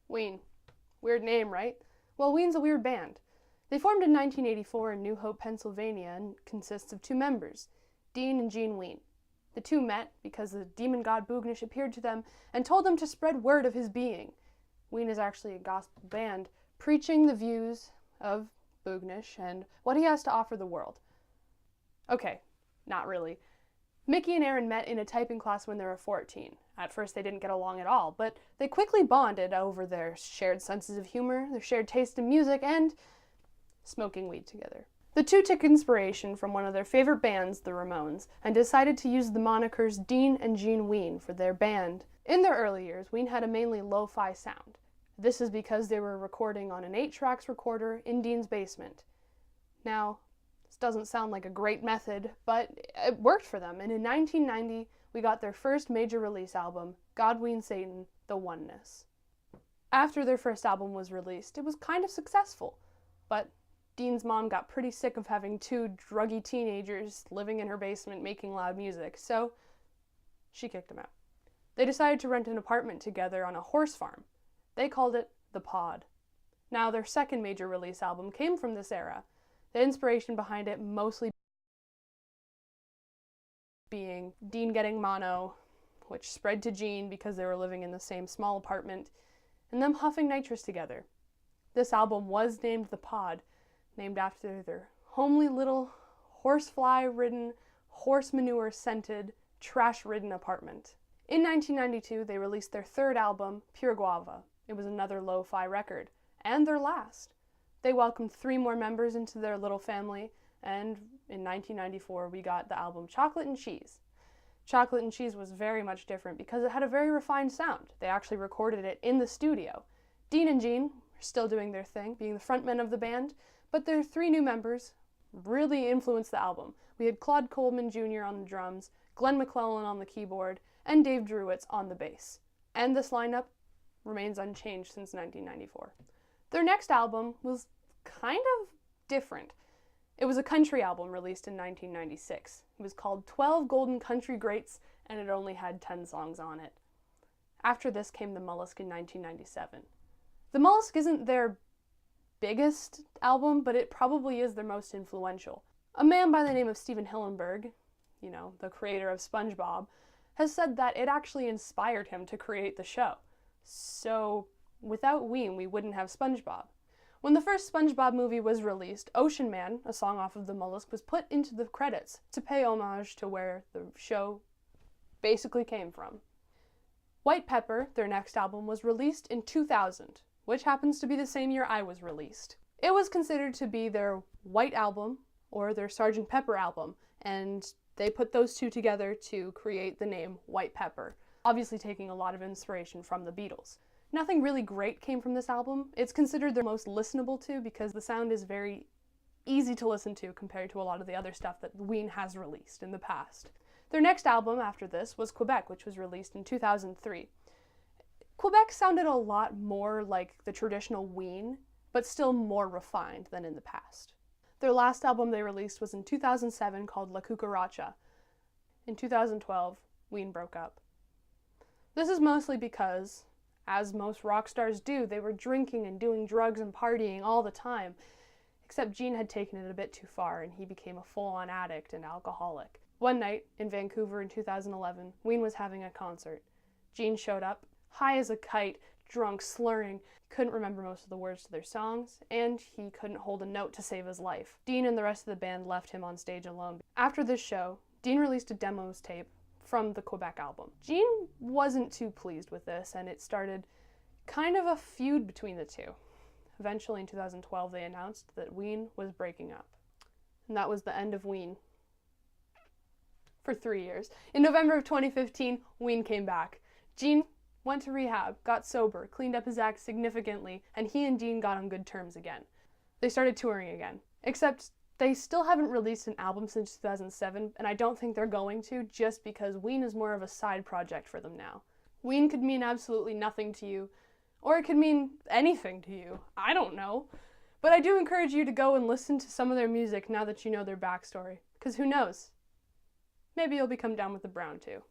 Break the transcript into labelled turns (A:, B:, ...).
A: Ween. Weird name, right? Well, Ween's a weird band. They formed in 1984 in New Hope, Pennsylvania, and consists of two members, Dean and Jean Ween. The two met because the demon god Boognish appeared to them and told them to spread word of his being. Ween is actually a gospel band preaching the views of Boognish and what he has to offer the world. Okay, not really. Mickey and Aaron met in a typing class when they were 14. At first they didn't get along at all, but they quickly bonded over their shared senses of humor, their shared taste in music, and smoking weed together. The two took inspiration from one of their favorite bands, the Ramones, and decided to use the monikers Dean and Jean Ween for their band. In their early years, Ween had a mainly lo-fi sound. This is because they were recording on an 8-tracks recorder in Dean's basement. Now, this doesn't sound like a great method, but it worked for them, and in 1990, we got their first major release album, God, Ween, Satan, The Oneness. After their first album was released, it was kind of successful, but Dean's mom got pretty sick of having two druggy teenagers living in her basement making loud music, so she kicked him out. They decided to rent an apartment together on a horse farm. They called it The Pod. Now, their second major release album came from this era. The inspiration behind it mostly being Dean getting mono, which spread to Jean because they were living in the same small apartment, and them huffing nitrous together. This album was named The Pod, named after their homely little horsefly-ridden, horse manure-scented, trash-ridden apartment. In 1992, they released their third album, Pure Guava. It was another lo-fi record, and their last. They welcomed 3 more members into their little family, and in 1994 we got the album Chocolate and Cheese. Chocolate and Cheese was very much different because it had a very refined sound. They actually recorded it in the studio. Dean and Jean were still doing their thing, being the frontmen of the band, but their 3 new members really influenced the album. We had Claude Coleman Jr. on the drums, Glenn McClellan on the keyboard, and Dave Drewitz on the bass. And this lineup remains unchanged since 1994. Their next album was kind of different. It was a country album released in 1996. It was called 12 Golden Country Greats, and it only had 10 songs on it. After this came The Mollusk in 1997. The Mollusk isn't their biggest album, but it probably is their most influential. A man by the name of Steven Hillenburg, the creator of SpongeBob, has said that it actually inspired him to create the show. So, without Ween, we wouldn't have SpongeBob. When the first SpongeBob movie was released, Ocean Man, a song off of The Mollusk, was put into the credits to pay homage to where the show basically came from. White Pepper, their next album, was released in 2000, which happens to be the same year I was released. It was considered to be their White Album, or their Sgt. Pepper album, and they put those two together to create the name White Pepper, obviously taking a lot of inspiration from the Beatles. Nothing really great came from this album. It's considered their most listenable to because the sound is very easy to listen to compared to a lot of the other stuff that Ween has released in the past. Their next album after this was Quebec, which was released in 2003. Quebec sounded a lot more like the traditional Ween, but still more refined than in the past. Their last album they released was in 2007 called La Cucaracha. In 2012, Ween broke up. This is mostly because, as most rock stars do, they were drinking and doing drugs and partying all the time, except Gene had taken it a bit too far and he became a full-on addict and alcoholic. One night in Vancouver in 2011, Ween was having a concert. Gene showed up, high as a kite, drunk, slurring, couldn't remember most of the words to their songs, and he couldn't hold a note to save his life. Dean and the rest of the band left him on stage alone. After this show, Dean released a demos tape from the Quebec album. Gene wasn't too pleased with this, and it started kind of a feud between the two. Eventually in 2012 they announced that Ween was breaking up. And that was the end of Ween. For 3 years. In November of 2015, Ween came back. Gene went to rehab, got sober, cleaned up his act significantly, and he and Dean got on good terms again. They started touring again. Except they still haven't released an album since 2007, and I don't think they're going to, just because Ween is more of a side project for them now. Ween could mean absolutely nothing to you, or it could mean anything to you. I don't know. But I do encourage you to go and listen to some of their music now that you know their backstory, because who knows? Maybe you'll become down with the brown too.